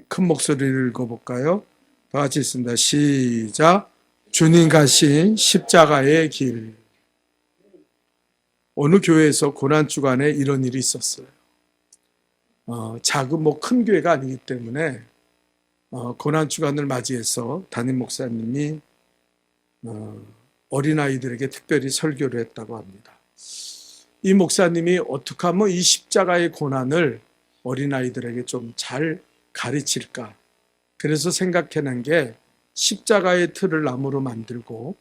큰 목소리를 읽어볼까요? 다 같이 있습니다. 시작. 주님 가신 십자가의 길. 어느 교회에서 고난 주간에 이런 일이 있었어요. 작은 큰 교회가 아니기 때문에 고난 주간을 맞이해서 담임 목사님이 어린아이들에게 특별히 설교를 했다고 합니다. 이 목사님이 어떻게 하면 이 십자가의 고난을 어린아이들에게 좀 잘 가르칠까? 그래서 생각해낸 게 십자가의 틀을 나무로 만들고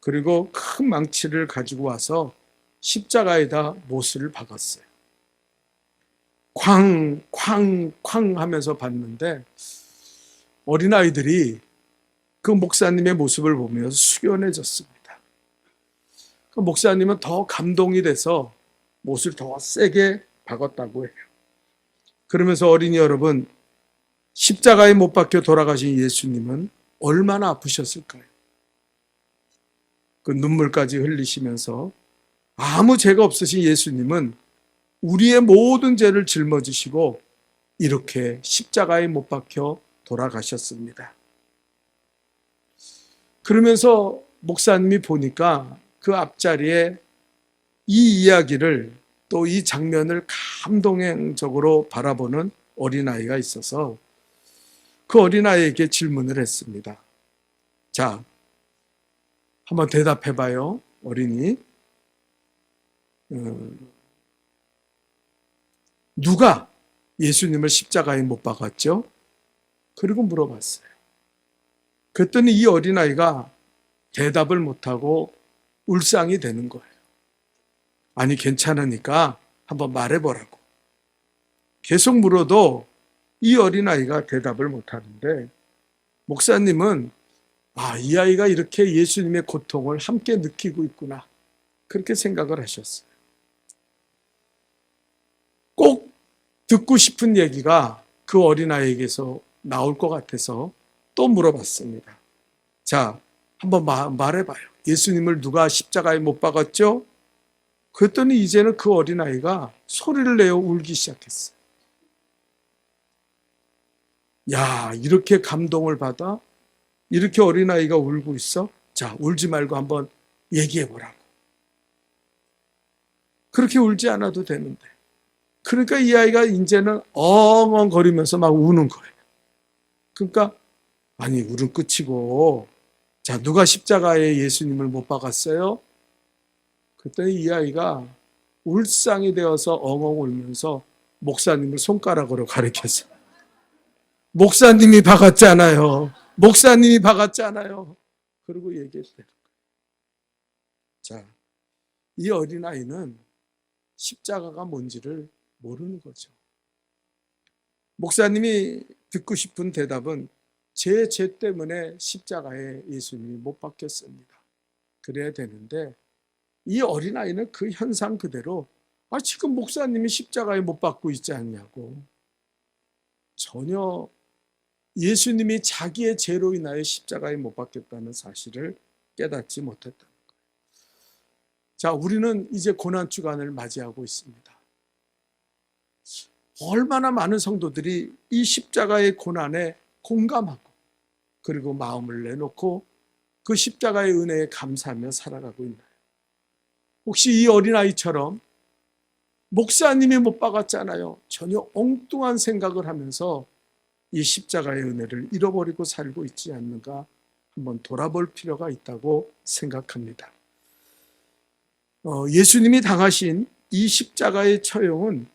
그리고 큰 망치를 가지고 와서 십자가에다 못을 박았어요. 쾅, 쾅, 쾅 하면서 봤는데 어린아이들이 그 목사님의 모습을 보면서 숙연해졌습니다. 그 목사님은 더 감동이 돼서 못을 더 세게 박았다고 해요. 그러면서 어린이 여러분, 십자가에 못 박혀 돌아가신 예수님은 얼마나 아프셨을까요? 그 눈물까지 흘리시면서 아무 죄가 없으신 예수님은 우리의 모든 죄를 짊어지시고 이렇게 십자가에 못 박혀 돌아가셨습니다. 그러면서 목사님이 보니까 그 앞자리에 이 이야기를 또 이 장면을 감동적으로 바라보는 어린아이가 있어서 그 어린아이에게 질문을 했습니다. 자, 한번 대답해봐요, 어린이. 누가 예수님을 십자가에 못 박았죠? 그리고 물어봤어요. 그랬더니 이 어린아이가 대답을 못하고 울상이 되는 거예요. 아니, 괜찮으니까 한번 말해보라고. 계속 물어도 이 어린아이가 대답을 못하는데 목사님은 이 아이가 이렇게 예수님의 고통을 함께 느끼고 있구나. 그렇게 생각을 하셨어요. 꼭 듣고 싶은 얘기가 그 어린아이에게서 나올 것 같아서 또 물어봤습니다. 자, 한번 말해봐요. 예수님을 누가 십자가에 못 박았죠? 그랬더니 이제는 그 어린아이가 소리를 내어 울기 시작했어요. 야, 이렇게 감동을 받아? 이렇게 어린아이가 울고 있어? 자, 울지 말고 한번 얘기해보라고. 그렇게 울지 않아도 되는데. 그러니까 이 아이가 이제는 엉엉거리면서 막 우는 거예요. 그러니까 아니, 울음 끝이고 자, 누가 십자가에 예수님을 못 박았어요? 그때 이 아이가 울상이 되어서 엉엉 울면서 목사님을 손가락으로 가리켰어요. 목사님이 박았잖아요. 목사님이 박았잖아요. 그리고 얘기했대요. 자, 이 어린아이는 십자가가 뭔지를 모르는 거죠. 목사님이 듣고 싶은 대답은 제 죄 때문에 십자가에 예수님이 못 박혔습니다. 그래야 되는데 이 어린아이는 그 현상 그대로 지금 목사님이 십자가에 못 박고 있지 않냐고. 전혀 예수님이 자기의 죄로 인하여 십자가에 못 박혔다는 사실을 깨닫지 못했다는 거예요. 자, 우리는 이제 고난주간을 맞이하고 있습니다. 얼마나 많은 성도들이 이 십자가의 고난에 공감하고 그리고 마음을 내놓고 그 십자가의 은혜에 감사하며 살아가고 있나요? 혹시 이 어린아이처럼 목사님이 못 박았잖아요. 전혀 엉뚱한 생각을 하면서 이 십자가의 은혜를 잃어버리고 살고 있지 않는가 한번 돌아볼 필요가 있다고 생각합니다. 예수님이 당하신 이 십자가의 처형은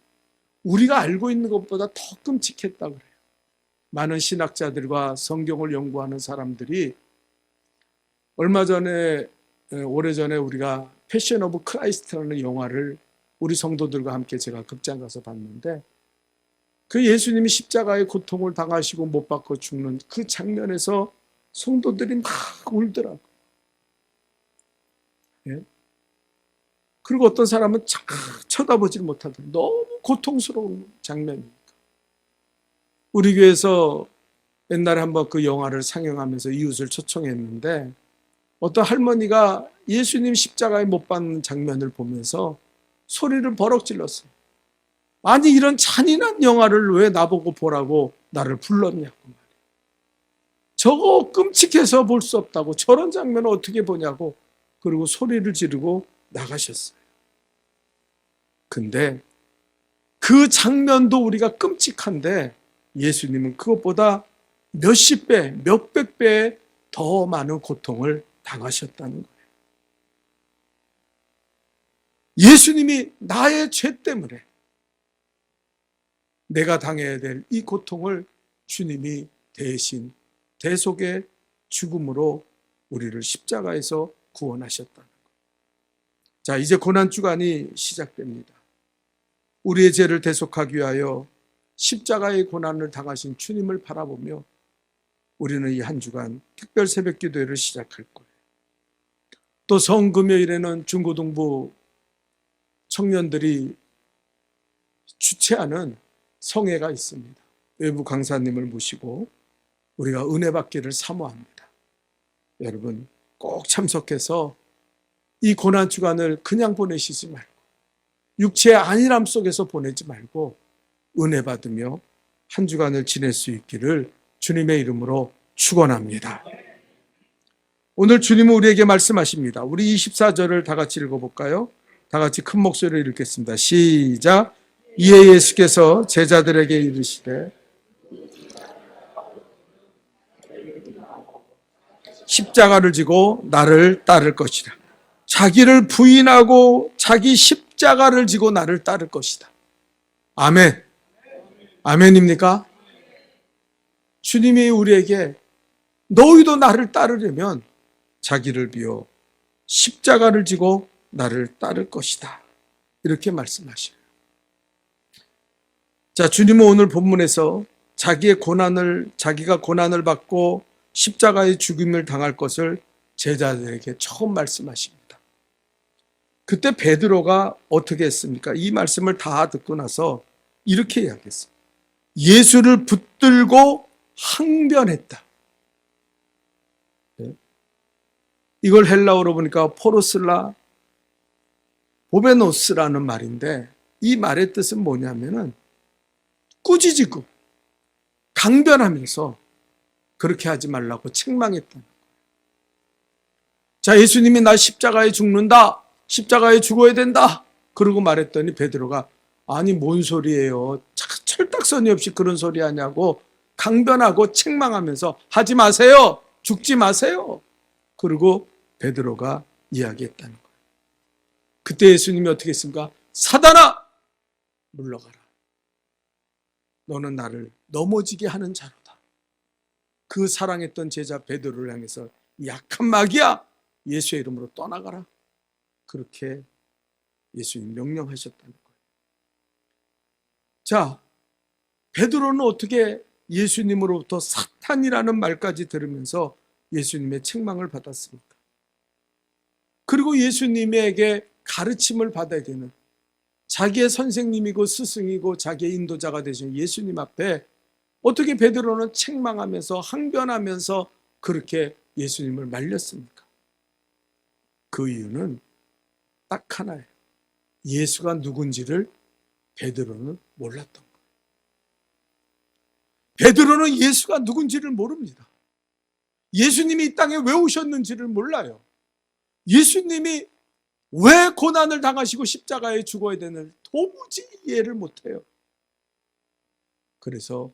우리가 알고 있는 것보다 더 끔찍했다고 그래요. 많은 신학자들과 성경을 연구하는 사람들이 얼마 전에 오래전에 우리가 패션 오브 크라이스트라는 영화를 우리 성도들과 함께 제가 극장 가서 봤는데 그 예수님이 십자가의 고통을 당하시고 못 박혀 죽는 그 장면에서 성도들이 막 울더라고요. 예? 그리고 어떤 사람은 쳐다보지 못하더라고요. 너무 고통스러운 장면이니까. 우리 교회에서 옛날에 한번 그 영화를 상영하면서 이웃을 초청했는데 어떤 할머니가 예수님 십자가에 못 박는 장면을 보면서 소리를 버럭 질렀어요. 아니 이런 잔인한 영화를 왜 나보고 보라고 나를 불렀냐고 말이에요. 저거 끔찍해서 볼 수 없다고, 저런 장면을 어떻게 보냐고, 그리고 소리를 지르고 나가셨어요. 근데 그 장면도 우리가 끔찍한데 예수님은 그것보다 몇십 배, 몇백 배의 더 많은 고통을 당하셨다는 거예요. 예수님이 나의 죄 때문에 내가 당해야 될 이 고통을 주님이 대신 대속의 죽음으로 우리를 십자가에서 구원하셨다는 거예요. 자, 이제 고난주간이 시작됩니다. 우리의 죄를 대속하기 위하여 십자가의 고난을 당하신 주님을 바라보며 우리는 이 한 주간 특별 새벽 기도회를 시작할 거예요. 또 성금요일에는 중고등부 청년들이 주최하는 성회가 있습니다. 외부 강사님을 모시고 우리가 은혜 받기를 사모합니다. 여러분 꼭 참석해서 이 고난 주간을 그냥 보내시지 말고, 육체의 안일함 속에서 보내지 말고 은혜 받으며 한 주간을 지낼 수 있기를 주님의 이름으로 축원합니다. 오늘 주님은 우리에게 말씀하십니다. 우리 24절을 다 같이 읽어볼까요? 다 같이 큰 목소리로 읽겠습니다. 시작. 이에 예수께서 제자들에게 이르시되 십자가를 지고 나를 따를 것이다. 자기를 부인하고 자기 십자가를 지고 나를 따를 것이다. 아멘. 아멘입니까? 주님이 우리에게 너희도 나를 따르려면 자기를 비워 십자가를 지고 나를 따를 것이다. 이렇게 말씀하시네요. 자, 주님은 오늘 본문에서 자기가 고난을 받고 십자가의 죽임을 당할 것을 제자들에게 처음 말씀하십니다. 그때 베드로가 어떻게 했습니까? 이 말씀을 다 듣고 나서 이렇게 이야기했어요. 예수를 붙들고 항변했다. 이걸 헬라어로 보니까 포로슬라 보베노스라는 말인데, 이 말의 뜻은 뭐냐면은 꾸짖고 강변하면서 그렇게 하지 말라고 책망했다는 거예요. 자, 예수님이 나 십자가에 죽는다, 십자가에 죽어야 된다, 그러고 말했더니 베드로가 아니 뭔 소리예요, 철딱서니 없이 그런 소리 하냐고 강변하고 책망하면서 하지 마세요, 죽지 마세요. 그리고 베드로가 이야기했다는 거예요. 그때 예수님이 어떻게 했습니까? 사단아 물러가라, 너는 나를 넘어지게 하는 자로다. 그 사랑했던 제자 베드로를 향해서 약한 마귀야, 예수의 이름으로 떠나가라, 그렇게 예수님 명령하셨다는 거예요. 자, 베드로는 어떻게 예수님으로부터 사탄이라는 말까지 들으면서 예수님의 책망을 받았습니까? 그리고 예수님에게 가르침을 받아야 되는 자기의 선생님이고 스승이고 자기의 인도자가 되신 예수님 앞에 어떻게 베드로는 책망하면서 항변하면서 그렇게 예수님을 말렸습니까? 그 이유는 딱 하나예요. 예수가 누군지를 베드로는 몰랐던 거예요. 베드로는 예수가 누군지를 모릅니다. 예수님이 이 땅에 왜 오셨는지를 몰라요. 예수님이 왜 고난을 당하시고 십자가에 죽어야 되는지 도무지 이해를 못해요. 그래서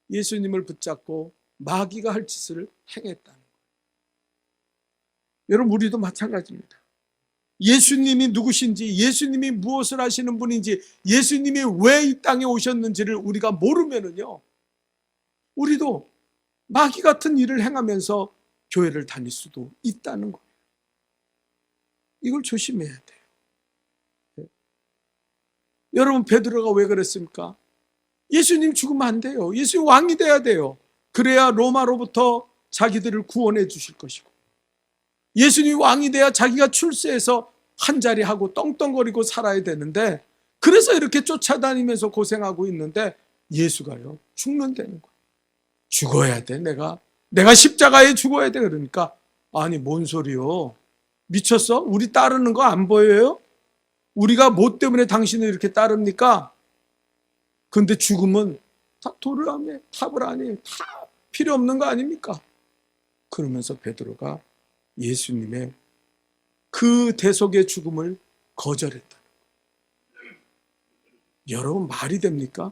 예수님을 붙잡고 마귀가 할 짓을 행했다는 거예요. 여러분, 우리도 마찬가지입니다. 예수님이 누구신지, 예수님이 무엇을 하시는 분인지, 예수님이 왜 이 땅에 오셨는지를 우리가 모르면은요, 우리도 마귀 같은 일을 행하면서 교회를 다닐 수도 있다는 거예요. 이걸 조심해야 돼요. 여러분, 베드로가 왜 그랬습니까? 예수님 죽으면 안 돼요. 예수님 왕이 돼야 돼요. 그래야 로마로부터 자기들을 구원해 주실 것이고, 예수님 왕이 돼야 자기가 출세해서 한 자리 하고 떵떵거리고 살아야 되는데, 그래서 이렇게 쫓아다니면서 고생하고 있는데 예수가요 죽는다는 거예요. 죽어야 돼, 내가 십자가에 죽어야 돼. 그러니까 아니 뭔 소리요, 미쳤어? 우리 따르는 거 안 보여요? 우리가 뭐 때문에 당신을 이렇게 따릅니까? 근데 죽음은 다 돌을 하네, 탑을 하니 다 필요 없는 거 아닙니까? 그러면서 베드로가 예수님의 그 대속의 죽음을 거절했다. 여러분, 말이 됩니까?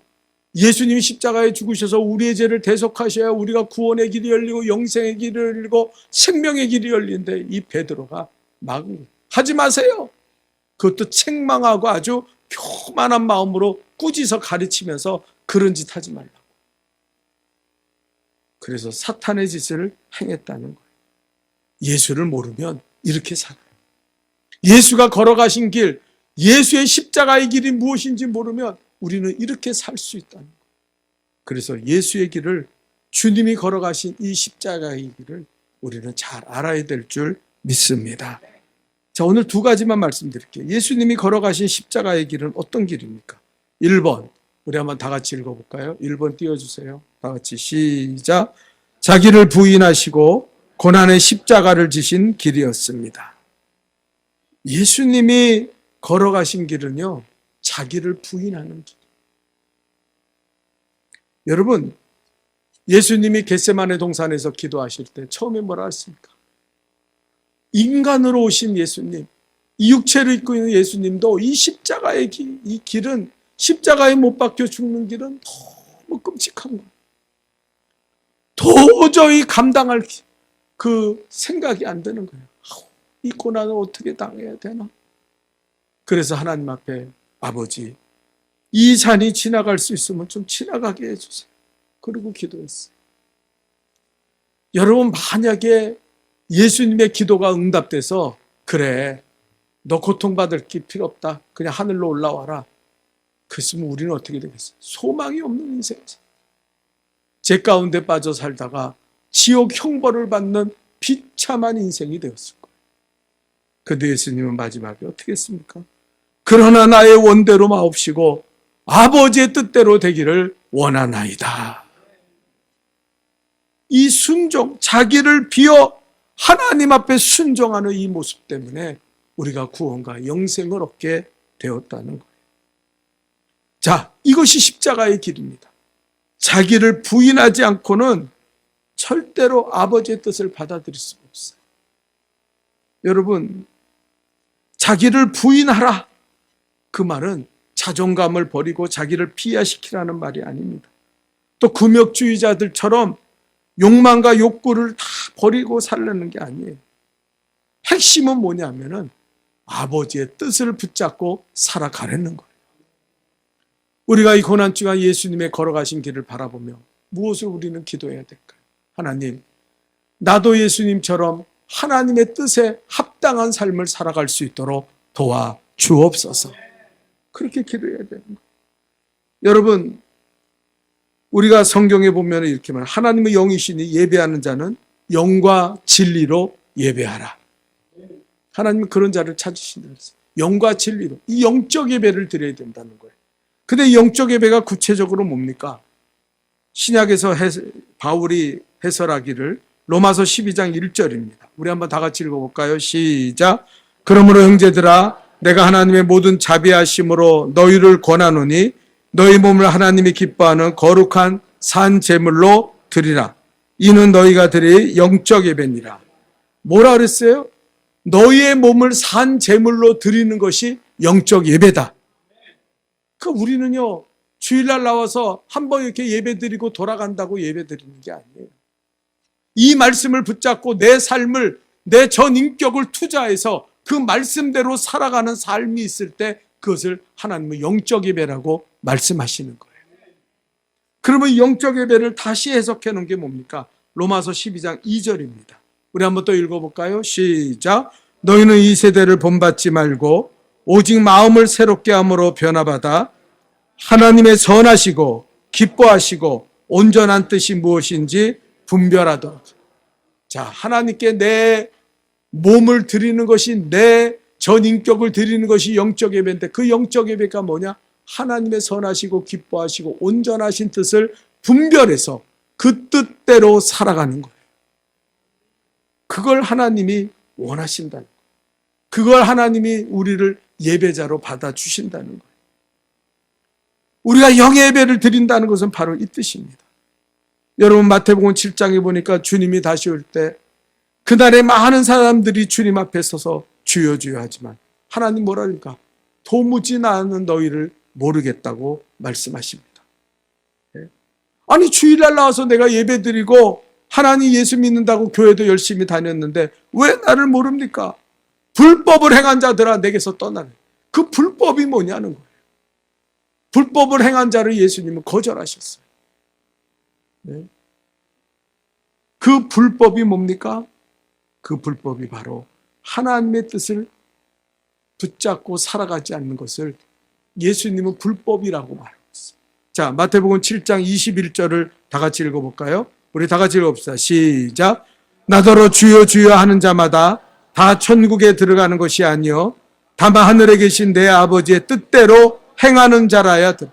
예수님이 십자가에 죽으셔서 우리의 죄를 대속하셔야 우리가 구원의 길이 열리고 영생의 길이 열리고 생명의 길이 열리는데 이 베드로가 막은 거예요. 하지 마세요. 그것도 책망하고 아주 교만한 마음으로 꾸짖어 가르치면서 그런 짓 하지 말라고. 그래서 사탄의 짓을 행했다는 거예요. 예수를 모르면 이렇게 살아요. 예수가 걸어가신 길, 예수의 십자가의 길이 무엇인지 모르면 우리는 이렇게 살 수 있다는 거예요. 그래서 예수의 길을, 주님이 걸어가신 이 십자가의 길을 우리는 잘 알아야 될 줄 믿습니다. 자, 오늘 두 가지만 말씀드릴게요. 예수님이 걸어가신 십자가의 길은 어떤 길입니까? 1번, 우리 한번 다 같이 읽어볼까요? 1번 띄워주세요. 다 같이 시작. 자기를 부인하시고 고난의 십자가를 지신 길이었습니다. 예수님이 걸어가신 길은요, 자기를 부인하는 길. 여러분, 예수님이 겟세마네 동산에서 기도하실 때 처음에 뭐라 했습니까? 인간으로 오신 예수님, 이 육체를 입고 있는 예수님도 이 십자가의 길, 이 길은, 십자가에 못 박혀 죽는 길은 너무 끔찍한 거예요. 도저히 감당할 그 생각이 안 되는 거예요. 이 고난을 어떻게 당해야 되나? 그래서 하나님 앞에, 아버지, 이 잔이 지나갈 수 있으면 좀 지나가게 해주세요. 그리고 기도했어요. 여러분, 만약에 예수님의 기도가 응답돼서, 그래, 너 고통받을 게 필요 없다, 그냥 하늘로 올라와라, 그랬으면 우리는 어떻게 되겠어요? 소망이 없는 인생이죠. 죄 가운데 빠져 살다가 지옥 형벌을 받는 비참한 인생이 되었을 거예요. 그런데 예수님은 마지막에 어떻게 했습니까? 그러나 나의 원대로 마옵시고 아버지의 뜻대로 되기를 원하나이다. 이 순종, 자기를 비워 하나님 앞에 순종하는 이 모습 때문에 우리가 구원과 영생을 얻게 되었다는 거예요. 자, 이것이 십자가의 길입니다. 자기를 부인하지 않고는 절대로 아버지의 뜻을 받아들일 수가 없어요. 여러분, 자기를 부인하라, 그 말은 자존감을 버리고 자기를 비하시키라는 말이 아닙니다. 또 금욕주의자들처럼 욕망과 욕구를 다 버리고 살려는 게 아니에요. 핵심은 뭐냐면은 아버지의 뜻을 붙잡고 살아가려는 거예요. 우리가 이 고난주간 예수님의 걸어가신 길을 바라보며 무엇을 우리는 기도해야 될까요? 하나님, 나도 예수님처럼 하나님의 뜻에 합당한 삶을 살아갈 수 있도록 도와 주옵소서. 그렇게 기도해야 되는 거예요. 여러분, 우리가 성경에 보면 이렇게 말해요. 하나님의 영이시니 예배하는 자는 영과 진리로 예배하라. 하나님은 그런 자를 찾으신다 그랬어요. 영과 진리로. 이 영적 예배를 드려야 된다는 거예요. 근데 영적 예배가 구체적으로 뭡니까? 신약에서 바울이 해설하기를 로마서 12장 1절입니다. 우리 한번 다 같이 읽어볼까요? 시작. 그러므로 형제들아, 내가 하나님의 모든 자비하심으로 너희를 권하노니 너희 몸을 하나님이 기뻐하는 거룩한 산 제물로 드리라. 이는 너희가 드릴 영적 예배니라. 뭐라 그랬어요? 너희의 몸을 산 제물로 드리는 것이 영적 예배다. 우리는요, 주일날 나와서 한번 이렇게 예배 드리고 돌아간다고 예배 드리는 게 아니에요. 이 말씀을 붙잡고 내 삶을, 내 전 인격을 투자해서 그 말씀대로 살아가는 삶이 있을 때 그것을 하나님의 영적 예배라고 말씀하시는 거예요. 그러면 이 영적 예배를 다시 해석해 놓은 게 뭡니까? 로마서 12장 2절입니다. 우리 한번 또 읽어볼까요? 시작. 너희는 이 세대를 본받지 말고 오직 마음을 새롭게 함으로 변화받아 하나님의 선하시고 기뻐하시고 온전한 뜻이 무엇인지 분별하도록. 자, 하나님께 내 몸을 드리는 것이, 내 전 인격을 드리는 것이 영적 예배인데, 그 영적 예배가 뭐냐? 하나님의 선하시고 기뻐하시고 온전하신 뜻을 분별해서 그 뜻대로 살아가는 거예요. 그걸 하나님이 원하신다는 거예요. 그걸 하나님이 우리를 예배자로 받아주신다는 거예요. 우리가 영의 예배를 드린다는 것은 바로 이 뜻입니다. 여러분 마태복음 7장에 보니까 주님이 다시 올 때 그날에 많은 사람들이 주님 앞에 서서 주여 주여 하지만 하나님 뭐라 그러니까 도무지 나는 너희를 모르겠다고 말씀하십니다. 아니 주일날 나와서 내가 예배 드리고 하나님 예수 믿는다고 교회도 열심히 다녔는데 왜 나를 모릅니까? 불법을 행한 자들아 내게서 떠나네. 그 불법이 뭐냐는 거예요. 불법을 행한 자를 예수님은 거절하셨어요. 네. 그 불법이 뭡니까? 그 불법이 바로 하나님의 뜻을 붙잡고 살아가지 않는 것을 예수님은 불법이라고 말하고 있어요. 자, 마태복음 7장 21절을 다 같이 읽어볼까요? 우리 다 같이 읽어봅시다. 시작. 나더러 주여 주여 하는 자마다 다 천국에 들어가는 것이 아니요 다만 하늘에 계신 내 아버지의 뜻대로 행하는 자라야 돼.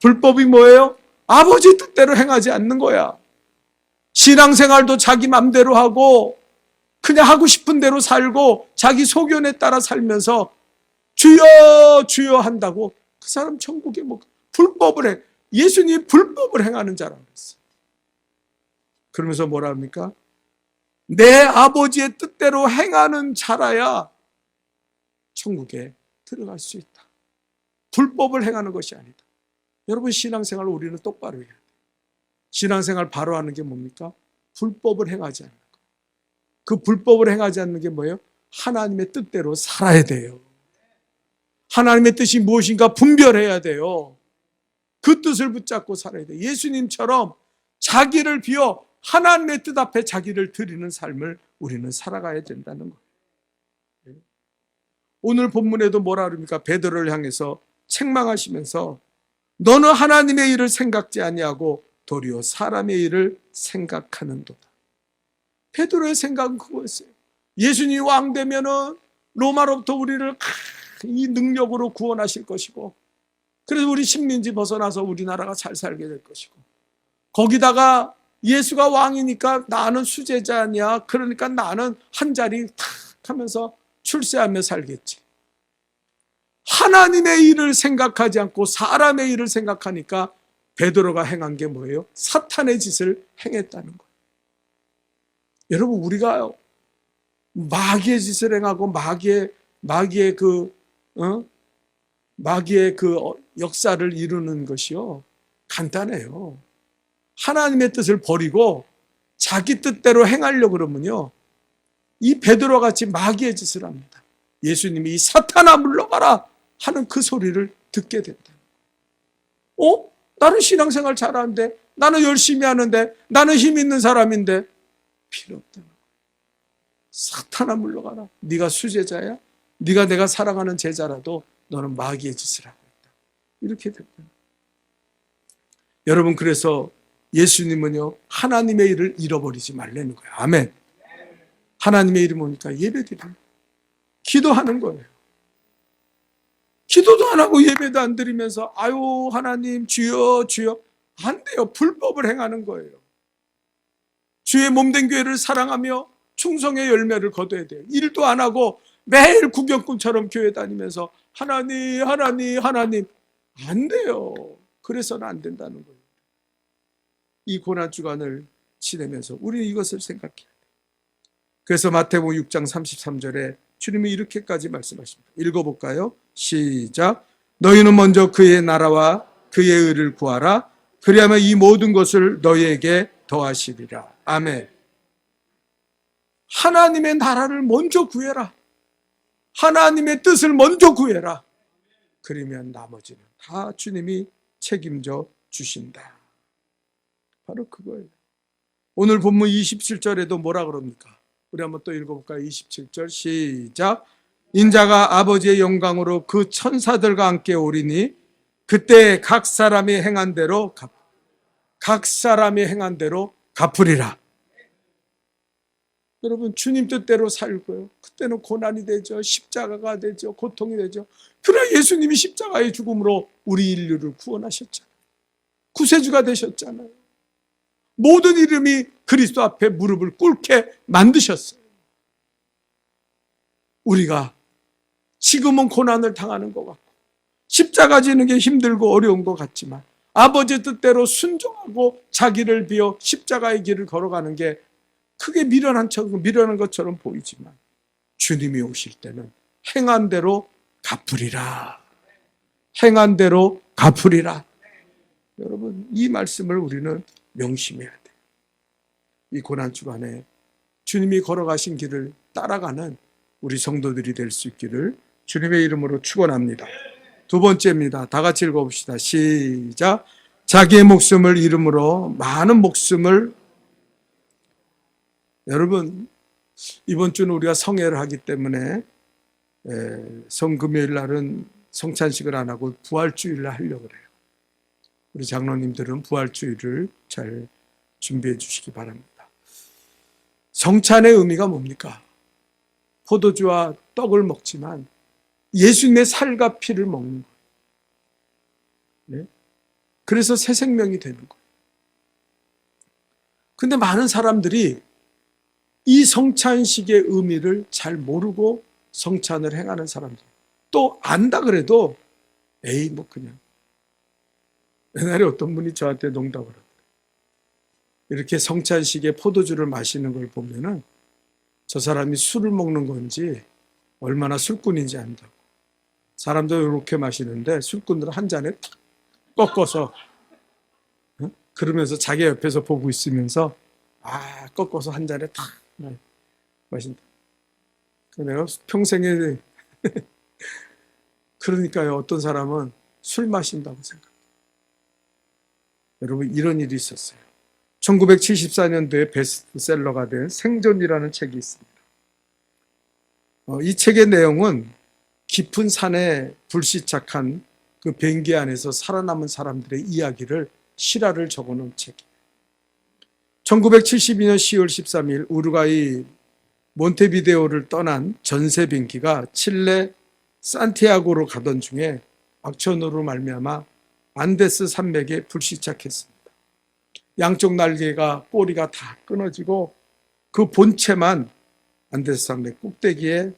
불법이 뭐예요? 아버지 뜻대로 행하지 않는 거야. 신앙생활도 자기 맘대로 하고 그냥 하고 싶은 대로 살고 자기 소견에 따라 살면서 주여 주여 한다고 그 사람 천국에 뭐 불법을 해. 예수님이 불법을 행하는 자라고 했어요. 그러면서 뭐라 합니까? 내 아버지의 뜻대로 행하는 자라야 천국에 들어갈 수 있다. 불법을 행하는 것이 아니다. 여러분 신앙생활을 우리는 똑바로 해야 돼요. 신앙생활 바로 하는 게 뭡니까? 불법을 행하지 않는 거. 그 불법을 행하지 않는 게 뭐예요? 하나님의 뜻대로 살아야 돼요. 하나님의 뜻이 무엇인가 분별해야 돼요. 그 뜻을 붙잡고 살아야 돼요. 예수님처럼 자기를 비워 하나님의 뜻 앞에 자기를 드리는 삶을 우리는 살아가야 된다는 거예요. 오늘 본문에도 뭐라 그럽니까? 베드로를 향해서 책망하시면서 너는 하나님의 일을 생각지 아니하고 도리어 사람의 일을 생각하는도다. 베드로의 생각은 그거였어요. 예수님이 왕 되면은 로마로부터 우리를 이 능력으로 구원하실 것이고 그래서 우리 식민지 벗어나서 우리나라가 잘 살게 될 것이고 거기다가 예수가 왕이니까 나는 수제자냐 그러니까 나는 한 자리 탁 하면서 출세하며 살겠지. 하나님의 일을 생각하지 않고 사람의 일을 생각하니까 베드로가 행한 게 뭐예요? 사탄의 짓을 행했다는 거예요. 여러분 우리가 마귀의 짓을 행하고 마귀의 그 역사를 이루는 것이요 간단해요. 하나님의 뜻을 버리고 자기 뜻대로 행하려고 그러면요 이 베드로와 같이 마귀의 짓을 합니다. 예수님이 이 사탄아 물러가라 하는 그 소리를 듣게 된다. 나는 신앙생활 잘하는데 나는 열심히 하는데 나는 힘 있는 사람인데 필요 없다는 거야. 사탄아 물러가라. 네가 수제자야? 네가 내가 사랑하는 제자라도 너는 마귀의 짓을 하고 있다. 이렇게 된다. 여러분 그래서 예수님은요 하나님의 일을 잃어버리지 말라는 거예요. 아멘. 하나님의 일이 뭡니까? 예배드리는 기도하는 거예요. 기도도 안 하고 예배도 안 드리면서 아유 하나님 주여 주여 안 돼요. 불법을 행하는 거예요. 주의 몸된 교회를 사랑하며 충성의 열매를 거둬야 돼요. 일도 안 하고 매일 구경꾼처럼 교회 다니면서 하나님 안 돼요. 그래서는 안 된다는 거예요. 이 고난주간을 지내면서 우리는 이것을 생각해야 돼요. 그래서 마태복음 6장 33절에 주님이 이렇게까지 말씀하십니다. 읽어볼까요? 시작. 너희는 먼저 그의 나라와 그의 의를 구하라. 그리하면 이 모든 것을 너희에게 더하시리라. 아멘. 하나님의 나라를 먼저 구해라. 하나님의 뜻을 먼저 구해라. 그러면 나머지는 다 주님이 책임져 주신다. 바로 그거예요. 오늘 본문 27절에도 뭐라 그럽니까? 우리 한번 또 읽어볼까요? 27절 시작. 인자가 아버지의 영광으로 그 천사들과 함께 오리니 그때 각 사람이 행한 대로 갚으리라. 여러분 주님 뜻대로 살고요. 그때는 고난이 되죠. 십자가가 되죠. 고통이 되죠. 그러나 예수님이 십자가의 죽음으로 우리 인류를 구원하셨잖아요. 구세주가 되셨잖아요. 모든 이름이 그리스도 앞에 무릎을 꿇게 만드셨어요. 우리가 지금은 고난을 당하는 것 같고 십자가 지는 게 힘들고 어려운 것 같지만 아버지 뜻대로 순종하고 자기를 비워 십자가의 길을 걸어가는 게 크게 미련한 것처럼 보이지만 주님이 오실 때는 행한 대로 갚으리라. 행한 대로 갚으리라. 여러분, 이 말씀을 우리는 명심해야 돼요. 이 고난주간에 주님이 걸어가신 길을 따라가는 우리 성도들이 될 수 있기를 주님의 이름으로 축원합니다. 두 번째입니다. 다 같이 읽어봅시다. 시작. 자기의 목숨을 잃음으로 많은 목숨을. 여러분, 이번 주는 우리가 성회를 하기 때문에 성금요일 날은 성찬식을 안 하고 부활주일날 하려고 그래요. 우리 장로님들은 부활주일을 잘 준비해 주시기 바랍니다. 성찬의 의미가 뭡니까? 포도주와 떡을 먹지만 예수님의 살과 피를 먹는 거예요. 네? 그래서 새 생명이 되는 거예요. 근데 많은 사람들이 이 성찬식의 의미를 잘 모르고 성찬을 행하는 사람들, 또 안다 그래도 에이 뭐 그냥. 옛날에 어떤 분이 저한테 농담을 하더라고요. 이렇게 성찬식에 포도주를 마시는 걸 보면은 저 사람이 술을 먹는 건지 얼마나 술꾼인지 안다고. 사람도 이렇게 마시는데 술꾼들은 한 잔에 탁 꺾어서 그러면서 자기 옆에서 보고 있으면서 꺾어서 한 잔에 탁 마신다. 내가 평생에 그러니까요, 어떤 사람은 술 마신다고 생각해요. 여러분, 이런 일이 있었어요. 1974년도에 베스트셀러가 된 생존이라는 책이 있습니다. 이 책의 내용은 깊은 산에 불시착한 그 비행기 안에서 살아남은 사람들의 이야기를 실화를 적어놓은 책이에요. 1972년 10월 13일 우루과이 몬테비데오를 떠난 전세 비행기가 칠레 산티아고로 가던 중에 악천후로 말미암아 안데스 산맥에 불시착했습니다. 양쪽 날개가 꼬리가 다 끊어지고 그 본체만 안데스 산맥 꼭대기에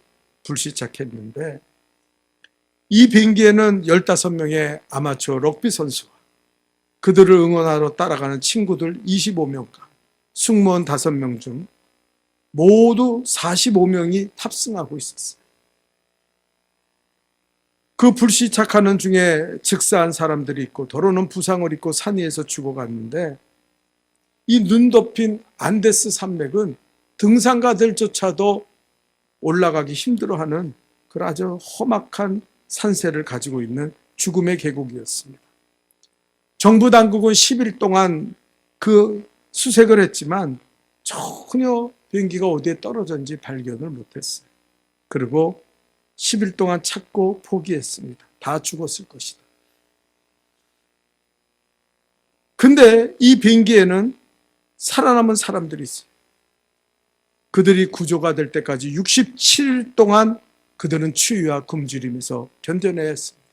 불시착했는데, 이 비행기에는 15명의 아마추어 럭비 선수와 그들을 응원하러 따라가는 친구들 25명과 승무원 5명 중 모두 45명이 탑승하고 있었어요. 그 불시착하는 중에 즉사한 사람들이 있고 도로는 부상을 입고 산 위에서 죽어갔는데, 이 눈 덮인 안데스 산맥은 등산가들조차도 올라가기 힘들어하는 그런 아주 험악한 산세를 가지고 있는 죽음의 계곡이었습니다. 정부 당국은 10일 동안 그 수색을 했지만 전혀 비행기가 어디에 떨어졌는지 발견을 못했어요. 그리고 10일 동안 찾고 포기했습니다. 다 죽었을 것이다. 근데 이 비행기에는 살아남은 사람들이 있어요. 그들이 구조가 될 때까지 67일 동안 그들은 추위와 굶주림에서 견뎌내야 했습니다.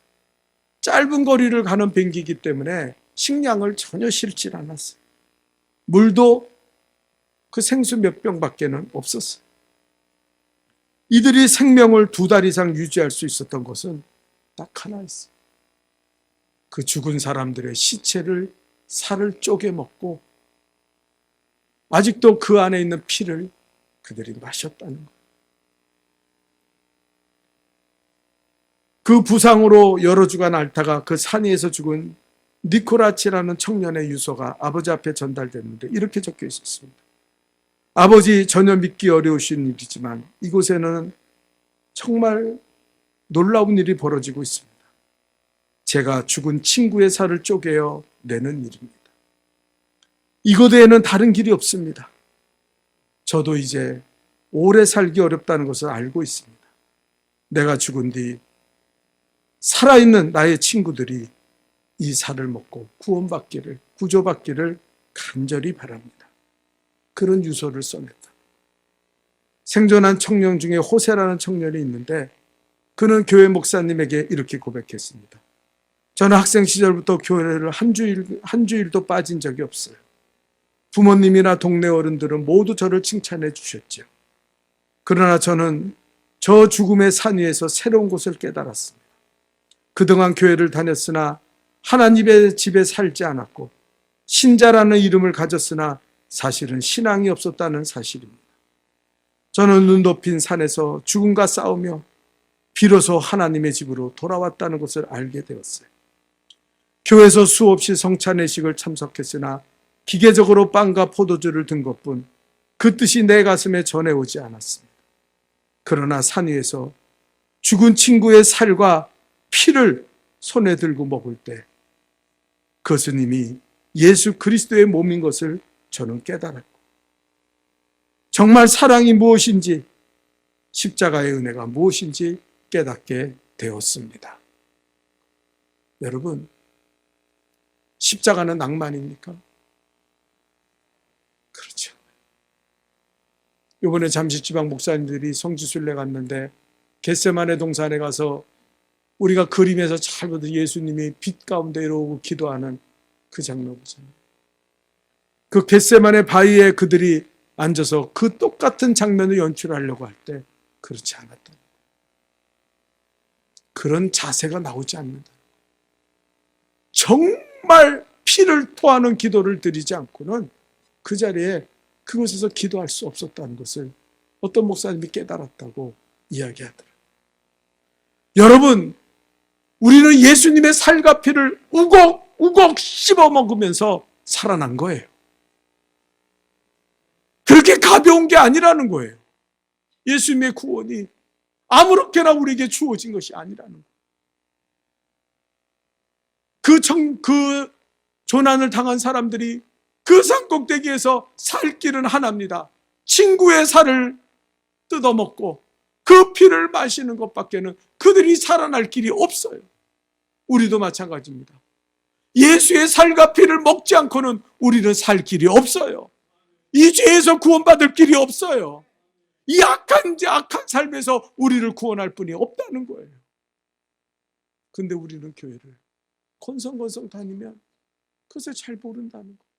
짧은 거리를 가는 비행기이기 때문에 식량을 전혀 실질 않았어요. 물도 그 생수 몇 병밖에는 없었어요. 이들이 생명을 2달 이상 유지할 수 있었던 것은 딱 하나였어요. 그 죽은 사람들의 시체를 살을 쪼개 먹고 아직도 그 안에 있는 피를 그들이 마셨다는 거예요. 그 부상으로 여러 주간 앓다가 그 산 위에서 죽은 니코라치라는 청년의 유서가 아버지 앞에 전달됐는데 이렇게 적혀 있었습니다. 아버지, 전혀 믿기 어려우신 일이지만 이곳에는 정말 놀라운 일이 벌어지고 있습니다. 제가 죽은 친구의 살을 쪼개어 내는 일입니다. 이곳 외에는 다른 길이 없습니다. 저도 이제 오래 살기 어렵다는 것을 알고 있습니다. 내가 죽은 뒤 살아있는 나의 친구들이 이 살을 먹고 구원받기를, 구조받기를 간절히 바랍니다. 그런 유서를 써냈다. 생존한 청년 중에 호세라는 청년이 있는데 그는 교회 목사님에게 이렇게 고백했습니다. 저는 학생 시절부터 교회를 한 주일도 빠진 적이 없어요. 부모님이나 동네 어른들은 모두 저를 칭찬해 주셨죠. 그러나 저는 저 죽음의 산 위에서 새로운 것을 깨달았습니다. 그동안 교회를 다녔으나 하나님의 집에 살지 않았고 신자라는 이름을 가졌으나 사실은 신앙이 없었다는 사실입니다. 저는 눈 덮인 산에서 죽음과 싸우며 비로소 하나님의 집으로 돌아왔다는 것을 알게 되었어요. 교회에서 수없이 성찬회식을 참석했으나 기계적으로 빵과 포도주를 든 것뿐 그 뜻이 내 가슴에 전해오지 않았습니다. 그러나 산 위에서 죽은 친구의 살과 피를 손에 들고 먹을 때 그것은 이미 예수 그리스도의 몸인 것을 저는 깨달았고 정말 사랑이 무엇인지 십자가의 은혜가 무엇인지 깨닫게 되었습니다. 여러분, 십자가는 낭만입니까? 그렇죠. 이번에 잠실지방 목사님들이 성지순례 갔는데 겟세마네 동산에 가서 우리가 그림에서 잘 보던 예수님이 빛 가운데 이러고 기도하는 그 장면 보잖아요. 그 겟세마네 바위에 그들이 앉아서 그 똑같은 장면을 연출하려고 할 때 그렇지 않았다. 그런 자세가 나오지 않는다. 정말 피를 토하는 기도를 드리지 않고는 그 자리에 그곳에서 기도할 수 없었다는 것을 어떤 목사님이 깨달았다고 이야기하더라고요. 여러분, 우리는 예수님의 살과 피를 우걱우걱 씹어 먹으면서 살아난 거예요. 그렇게 가벼운 게 아니라는 거예요. 예수님의 구원이 아무렇게나 우리에게 주어진 것이 아니라는 거예요. 그 조난을 당한 사람들이 그 산꼭대기에서 살 길은 하나입니다. 친구의 살을 뜯어먹고 그 피를 마시는 것밖에는 그들이 살아날 길이 없어요. 우리도 마찬가지입니다. 예수의 살과 피를 먹지 않고는 우리는 살 길이 없어요. 이 죄에서 구원받을 길이 없어요. 이 악한 삶에서 우리를 구원할 분이 없다는 거예요. 근데 우리는 교회를 건성건성 다니면 그것을 잘 모른다는 거예요.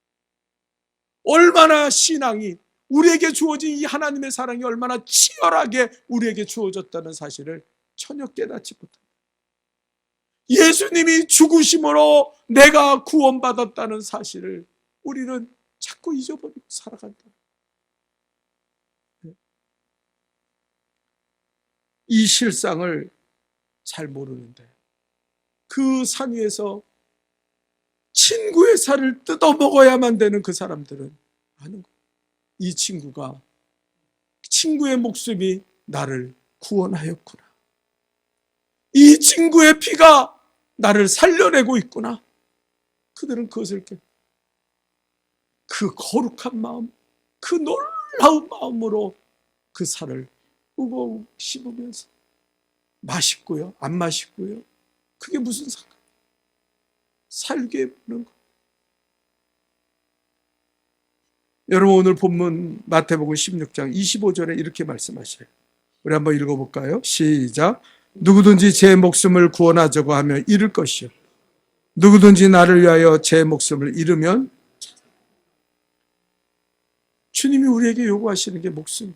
얼마나 신앙이 우리에게 주어진 이 하나님의 사랑이 얼마나 치열하게 우리에게 주어졌다는 사실을 전혀 깨닫지 못합니다. 예수님이 죽으심으로 내가 구원받았다는 사실을 우리는 자꾸 잊어버리고 살아간다. 이 실상을 잘 모르는데 그 산 위에서 친구의 살을 뜯어먹어야만 되는 그 사람들은 아는 거예요. 이 친구의 목숨이 나를 구원하였구나. 이 친구의 피가 나를 살려내고 있구나. 그들은 그것을 그 거룩한 마음, 그 놀라운 마음으로 그 살을 우거우거 씹으면서 맛있고요, 안 맛있고요. 그게 무슨 상관? 살게 보는 거. 여러분, 오늘 본문 마태복음 16장 25절에 이렇게 말씀하셔요. 우리 한번 읽어볼까요? 시작. 누구든지 제 목숨을 구원하자고 하면 잃을 것이요, 누구든지 나를 위하여 제 목숨을 잃으면. 주님이 우리에게 요구하시는 게 목숨.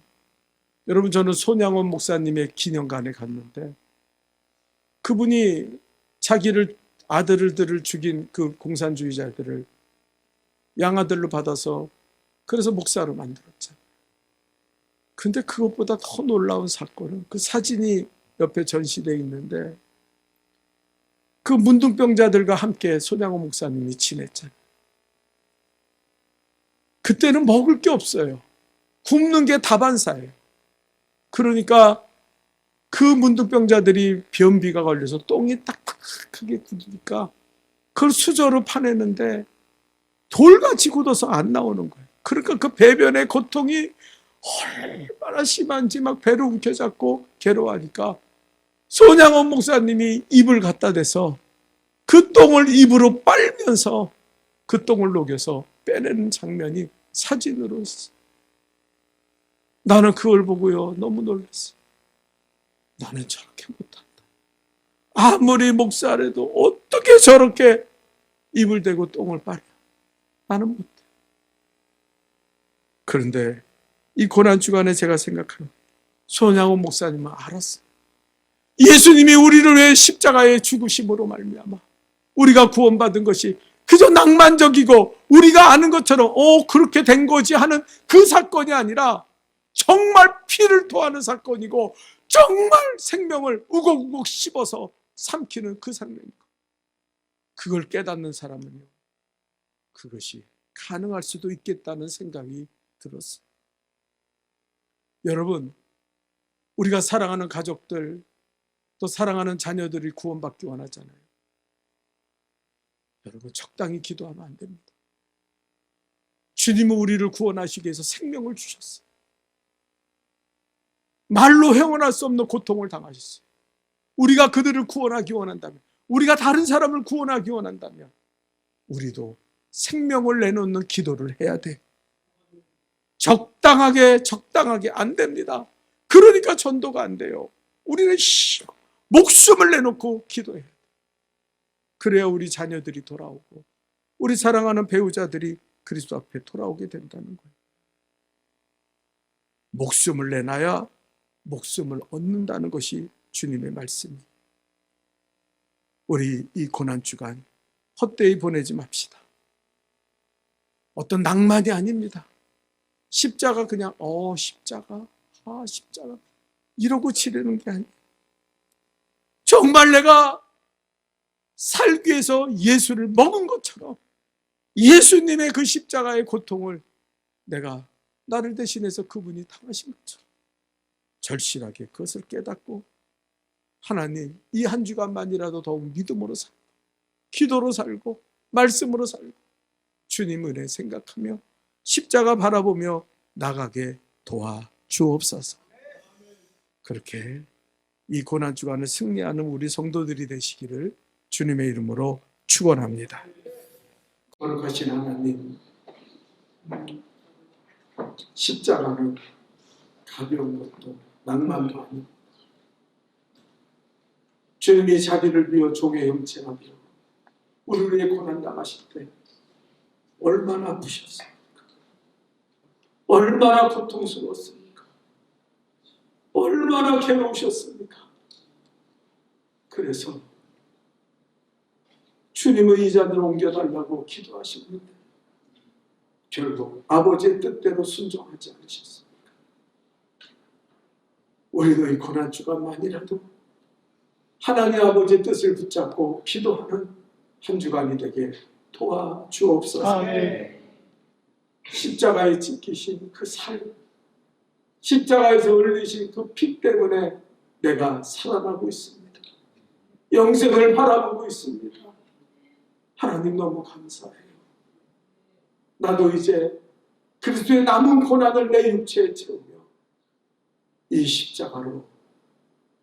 여러분, 저는 손양원 목사님의 기념관에 갔는데 그분이 자기를 아들들을 죽인 그 공산주의자들을 양아들로 받아서 그래서 목사로 만들었잖아요. 근데 그것보다 더 놀라운 사건은 그 사진이 옆에 전시되어 있는데 그 문둥병자들과 함께 손양원 목사님이 지냈잖아요. 그때는 먹을 게 없어요. 굶는 게 다반사예요. 그러니까 그 문둥병자들이 변비가 걸려서 똥이 딱딱하게 굳으니까 그걸 수저로 파내는데 돌같이 굳어서 안 나오는 거예요. 그러니까 그 배변의 고통이 얼마나 심한지 막 배를 움켜잡고 괴로워하니까 손양원 목사님이 입을 갖다 대서 그 똥을 입으로 빨면서 그 똥을 녹여서 빼내는 장면이 사진으로 있어요. 나는 그걸 보고요, 너무 놀랐어요. 나는 저렇게 못한다. 아무리 목사라도 어떻게 저렇게 입을 대고 똥을 빨아? 나는 못해. 그런데 이 고난주간에 제가 생각하는 손양원 목사님은 알았어요. 예수님이 우리를 위해 십자가에 죽으심으로 말미암아 우리가 구원받은 것이 그저 낭만적이고 우리가 아는 것처럼 그렇게 된 거지 하는 그 사건이 아니라 정말 피를 토하는 사건이고 정말 생명을 우걱우걱 씹어서 삼키는 그 생명이고, 그걸 깨닫는 사람은요, 그것이 가능할 수도 있겠다는 생각이 들었어요. 여러분, 우리가 사랑하는 가족들, 또 사랑하는 자녀들이 구원받기 원하잖아요. 여러분, 적당히 기도하면 안 됩니다. 주님은 우리를 구원하시기 위해서 생명을 주셨어요. 말로 형언할 수 없는 고통을 당하셨어요. 우리가 그들을 구원하기 원한다면, 우리가 다른 사람을 구원하기 원한다면 우리도 생명을 내놓는 기도를 해야 돼. 적당하게 안 됩니다. 그러니까 전도가 안 돼요. 우리는 목숨을 내놓고 기도해야 돼. 그래야 우리 자녀들이 돌아오고 우리 사랑하는 배우자들이 그리스도 앞에 돌아오게 된다는 거예요. 목숨을 내놔야 목숨을 얻는다는 것이 주님의 말씀이에요. 우리 이 고난주간 헛되이 보내지 맙시다. 어떤 낭만이 아닙니다. 십자가 그냥 십자가 이러고 지르는 게 아니에요. 정말 내가 살기 위해서 예수를 먹은 것처럼 예수님의 그 십자가의 고통을 내가 나를 대신해서 그분이 당하신 것처럼 절실하게 그것을 깨닫고, 하나님, 이 한 주간만이라도 더욱 믿음으로 살고 기도로 살고 말씀으로 살고 주님 은혜 생각하며 십자가 바라보며 나가게 도와주옵소서. 그렇게 이 고난주간을 승리하는 우리 성도들이 되시기를 주님의 이름으로 축원합니다. 거룩하신 하나님, 십자가는 가벼운 것도 낭만도 아니고 주님이 자기를 비워 종의 형체가 되어 우리를 위해 고난 당하실 때 얼마나 아프셨습니까? 얼마나 고통스러웠습니까? 얼마나 괴로우셨습니까? 그래서 주님의 이 잔을 옮겨달라고 기도하셨는데 결국 아버지의 뜻대로 순종하지 않으셨습니까? 우리도 이 고난주간만이라도 하나님 아버지의 뜻을 붙잡고 기도하는 한 주간이 되게 도와주옵소서. 십자가에 찍히신 그 삶, 십자가에서 흘리신 그 피 때문에 내가 살아나고 있습니다. 영생을 바라보고 있습니다. 하나님 너무 감사해요. 나도 이제 그리스도의 남은 고난을 내 육체에 채우며 이 십자가로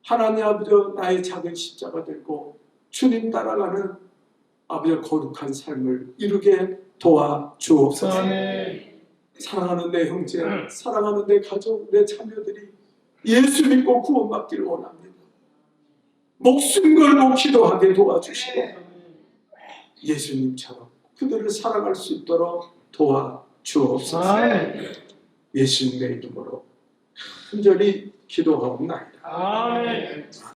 하나님 아버지 나의 작은 십자가 들고 주님 따라가는 아버지의 거룩한 삶을 이루게 도와주옵소서. 사랑하는 내 형제, 사랑하는 내 가족, 내 자녀들이 예수 믿고 구원받기를 원합니다. 목숨 걸고 기도하게 도와주시고 예수님처럼 그들을 사랑할 수 있도록 도와주옵소서. 예수님의 이름으로 간절히 기도하옵나이다.